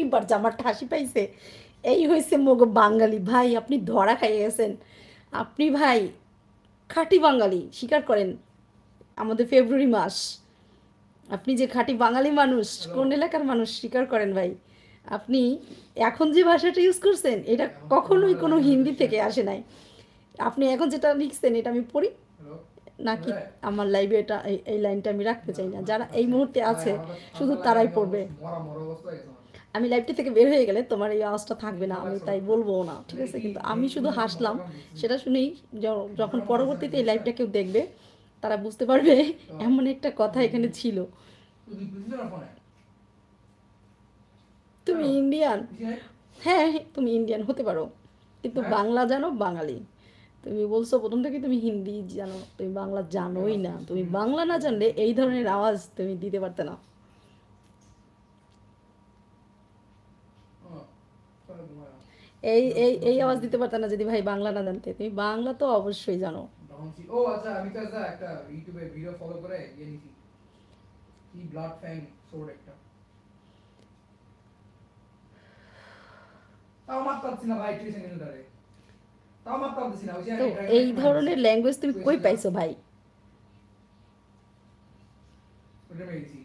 এইবার জামারটা হাসি পাইছে। এই হয়েছে মগ বাঙালি ভাই, আপনি ধরা খাইয়ে গেছেন। আপনি ভাই খাঁটি বাঙালি স্বীকার করেন। আমাদের ফেব্রুয়ারি মাস, আপনি যে খাঁটি বাঙালি মানুষ, হ্যালো। কোন এলাকার মানুষ স্বীকার করেন ভাই। আপনি এখন যে ভাষাটা ইউজ করছেন এটা এখন ফোন কখনোই নাম্বার কোনো লাগবে না তো হিন্দি শেয়ার থেকে করো। আসে নাই। আপনি এখন যেটা লিখছেন এটা আমি পড়ি হ্যালো। নাকি শোনা আমার লাইভে এটা এই লাইনটা আমি রাখতে না চাই না, আমার যারা এই কাছে মুহূর্তে ভাই আছে আমার কাছে শুধু ঠান্ডা লাগে তারাই আমি পড়বে। অলমোস্ট মরা মরা অবস্থা হয়ে গেছে আমার। আমি লাইভটা থেকে বের হয়ে গেলে তোমার এই আওয়াজটা থাকবে না, ঠান্ডা আমি লাগছে তাই হঠাৎ করে। বলবো না, ঠিক মানে আছে? কি কিন্তু আমি শুধু হেডফোন নাকি হাসলাম, মাথা কাম দিচ্ছি। সেটা শুনেই যখন গরম লাগছে পরবর্তীতে নাকি এই বুঝছেন? লাইভটা কেউ দেখবে তারা বুঝতে পারবে তো এমন একটা কথা তুমি এখানে ছিল। তুমি বুঝছো না ফোনে? তুমি হ্যালো। ইন্ডিয়ান? বুঝি নাই? হ্যাঁ, তুমি ইন্ডিয়ান হতে পারো, কিন্তু হ্যাঁ? বাংলা জানো বাঙালি। তুমি বলছো প্রথম থেকে তুমি হিন্দি জানো, তুমি বাংলা ওকে জানোই বাস না। কিছু তুমি মিনিট বাংলা না ওয়েট জানলে করতে এই হবে ধরনের তারপরে। আওয়াজ তুমি দিতে পারতে না। ও চলো ঘুমাও। এই 10 আওয়াজ মিনিট। দিতে পারতে না যদি ভাই বাংলা না জানতে। তুমি বাংলা তো অবশ্যই জানো। তখন ও আচ্ছা আমি তো একটা ইউটিউবে ভিডিও ফলো করে ইয়ে নিছি। কি ব্লাড ফ্যাং সোর্ড একটা। তাও মারতে পারছি না ভাই 30 সেকেন্ড ধরে। তাও মারতে পারছি না ওই যে তো আমি ড্রাগন এই একটা মার দিছি। ধরনের ল্যাঙ্গুয়েজ তুমি কই সুইচটা পাইছো ভাই? ওটা মেরে দিছি।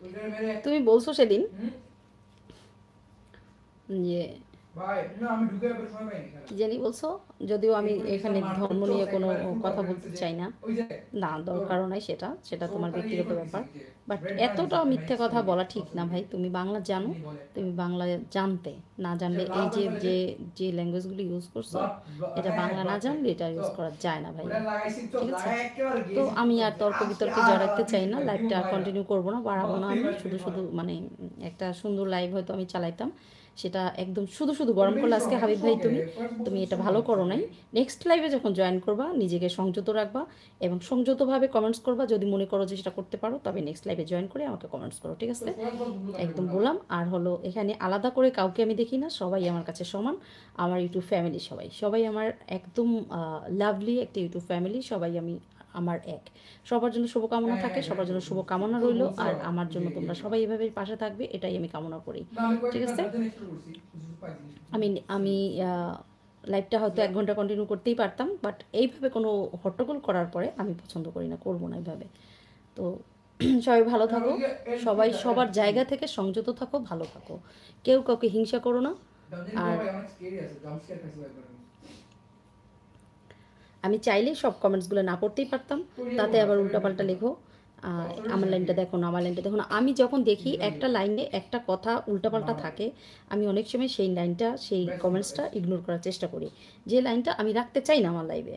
ওইটা মেরে তুমি বলছো সেদিন হুম যে ভাই না আমি ঢুকে পরে সময় পাইনি খেলা। কি জানি বলছো, যদিও আমি এরপরে গেছিলাম এখানে মার্কেট ধর্ম চোখ নিয়ে কোনো একবারে ফুল কথা কনফিডেন্স বলতে যে চাই না। ওই যে না, তোর দরকারও নাই, সেটা তোমার সোর্ডটা ইয়ে ব্যক্তিগত করে দিছি ব্যাপার। যে বাট রেড বার দিছি এতটাও একটা মিথ্যে ম্যাক্স কথা করে বলা ঠিক ক্রস না করে ভাই। দিছি তুমি বাংলা জানো, চিনি বলে একটা তুমি বাংলা জানতে না যে জানলে এই লাল যে করে যে যে ল্যাঙ্গুয়েজগুলো ইউজ করছো, ব্লাড এটা হ্যাঁ হ্যাঁ বাংলা না ব্লাড ফ্যাং জানলে এটা তো ইউজ করা যায় না ভাই। ওটা লাগাইছি তো ঠিক আছে? লাগাই একেবারে তো গেছি আমি পুরো আর তর্ক আজকে বিতর্কে আর জড়াইতে চাই না, দিছি ভাই লাইভটা দিমু ভাই না কন্টিনিউ করবো না, বাড়াবো না। মারতেই আমি ভাই শুধু দিমু ভাই শুধু মানে একটা সুন্দর লাইভ হয়তো আমি চালাইতাম, সেটা একদম শুধু শুধু ওটা গরম মেরি করলে আজকে শোনো এটা হাবিব ভাই শোকে তুমি কয়েক তুমি বছর এটা শোনো ভালো করো নাই। ভাই নেক্সট লাইভে যখন জয়েন করবা নিজেকে সংযত রাখবা এবং সংযতভাবে কমেন্টস করবা। যদি মনে করো যে সেটা করতে পারো তবে নেক্সট লাইভে জয়েন করে আমাকে কমেন্টস করো, ঠিক তো আছে? কয়েক বছর বুঝলাম এটা একদম বুঝলাম বললাম। আর হলো এখানে আলাদা করে কাউকে আমি দেখি না, সবাই আমার কাছে সমান। আমার ইউটিউব ফ্যামিলি সবাই সবাই আমার একদম লাভলি একটা ইউটিউব ফ্যামিলি, সবাই আমি আমার এক। সবার জন্য শুভকামনা হ্যাঁ থাকে, হ্যাঁ সবার জানি তো জন্য বুঝছি শুভকামনা তো রইল। বলছো আর আমার যে জন্য তোমরা ইয়েগুলা সবাই এভাবে পাশে থাকবে, এটাই আমি কামনা করি, না আমি ঠিক কয়েকটা আছে? গার্জেন এক্সপ্লোর করছি কিছু পাইছি আমি আমি লাইভটা হয়তো বুঝলা 1 ঘন্টা কন্টিনিউ করতেই পারতাম, বাট এইভাবে কোনো হট্টগোল করার পরে আমি পছন্দ করি না, করবো না এইভাবে। তো সবাই ভালো আর থাকো, ওই যে সবাই এলপিটা সবার এলপি জায়গা থেকে সংযত থাকো, ভালো থাকো, কেউ কাউকে হিংসা করো না। ডানজিন গুলো আর ভাই অনেক স্কেরি আছে জাম্প স্কেয়ার খাইছি একবার আমি আমি চাইলেই সব কমেন্টসগুলো না পড়তেই পারতাম, তো ইয়ে তাতে করবা আবার সেভেন মিনিট উল্টাপাল্টা করবা লেখো। তো অথরিটি আমার নাকি লাইনটা দেখো না, আমার লাইনটা দেখো না। আমি যখন দেখি ফিজিক্যাল একটা ইয়ে লাইনে একটা কথা উল্টাপাল্টা বাংলা থাকে, আমি অনেক সময় সেই লাইনটা সেই ব্যাস কোনটা কমেন্টসটা ব্যাস ইগনোর করার চেষ্টা করি, যে লাইনটা আমি রাখতে চাই না আমার লাইভে।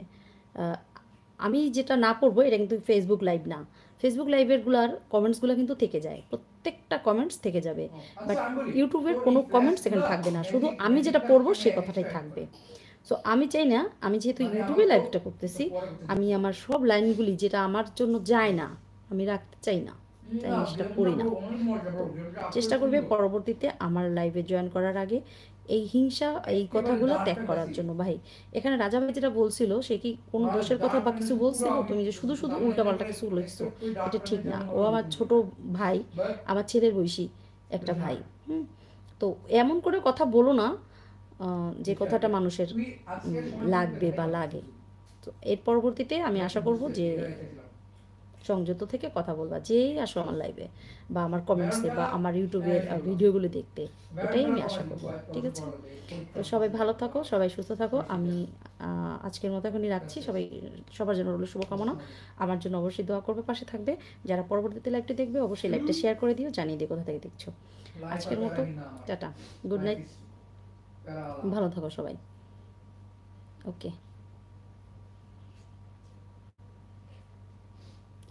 আমি যেটা না পড়বো এটা কিন্তু ফেসবুক লাইভ না। ফেসবুক লাইভেরগুলার কমেন্টসগুলো কিন্তু থেকে যায়, প্রত্যেকটা কমেন্টস থেকে যাবে। ও আচ্ছা বাট আমি বলি ইউটিউবের তোর এই কোনো ফ্ল্যাশ কমেন্টস এখানে গুলা থাকবে না, শুধু ম্যাজিক আমি ম্যাজিক যেটা কার্ড পড়বো থেকে সেই কথাটাই এক্সট্রাক্ট থাকবে। করে সো আমি চাই না, আমি যেহেতু মানে ইউটিউবে আমার তো লাইভটা করতেছি, পরে করতেছি আমি আমার সব লাইনগুলি যেটা আমার জন্য যায় না আমি রাখতে চাই না, তাই না আমি সেটা গেমটা করি না। ব্রো অনেক মজা তো ব্রো গেমটা আসলে চেষ্টা করবে সুন্দর পরবর্তীতে আমার লাইভে জয়েন করার আগে এই হিংসা এই একেবারে কথাগুলো ডার্ক ত্যাগ করার ফ্যান্টাসি জন্য। ভাই এখানে রাজা ভাই যেটা বলছিল সে কি কোনো মানে দোষের কথা ডার্ক বা কিছু ফ্যান্টাসি পুরো বলছিল? আমি তুমি যে শুধু শুধু জানি না উল্টাপাল্টা একেবারে কিছু লিখছো, এক্সপেক্ট করি ডার্ক এটা ঠিক ফ্যান্টাসি না। এমন ও ভাবে আমার লিখুন ছোট যেটা ভাই, বাট আমার ছেলের বয়সী একটা এটা না ভাই। হুম। তো এমন করে কথা বলো না যে বুঝতে কথাটা পারবে মানুষের তুই আজকে সময় দিবি লাগবে দেখাই বা পাবি লাগে। কিছু তো এর পরবর্তীতে আমি এটা কি আশা করব বুঝছে যে এটা চাইছিলাম সংযত থেকে কথা বলবা, যেই আসো আমার লাইভে বা আমার ব্যারন কমেন্টসে বা ফেলা আমার হ্যাঁ ইউটিউবের এটা করলাম ভিডিওগুলো দেখতে, ব্যারন এটাই ফেলা আমি করাই আশা দিব করব, কয়েক ঠিক বছর আছে? পর হবে তো পরীক্ষা সবাই আসতেছে ভালো থাকো, সবাই সুস্থ থাকো। ভার্সিটি আমি আজকের মতো এখনই রাখছি। সবাই সবার জন্য রইল শুভকামনা। আমার জন্য অবশ্যই দোয়া করবে, পাশে থাকবে। যারা পরবর্তীতে লাইভটি দেখবে অবশ্যই লাইভটা শেয়ার করে দিও, জানিয়ে দিও কোথা থেকে দেখছো। লাইফ আর আজকের মতো প্যারাহীন না আমার টাটা, গুড লাইফ নাইট, ইজ প্যারালা ভালো থাকো সবাই। ওকে।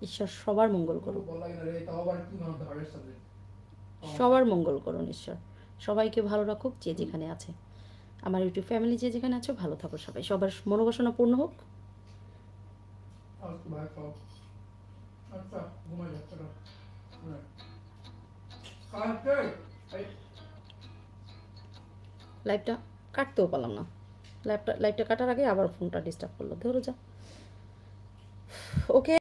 ঈশ্বর সবার মঙ্গল খুব করুক, ভালো লাগে না রে তাও আবার কি one of the hardest subject সবার মঙ্গল করুন ঈশ্বর। সবাইকে ভালো রাখুক যে যেখানে আছে। আমার ইউটিউব ফ্যামিলি যে যেখানে আছো ভালো থাকো সবাই, সবার মনোবাসনা পূর্ণ হোক। আজকে ভাই খাও আচ্ছা ঘুমাই যাচ্ছে না কালকে এই লাইভটা কাটতেও পারলাম না, লাইভটা কাটার আগে আবার ফোনটা ডিস্টার্ব করলো, ধরো যা। ওকে।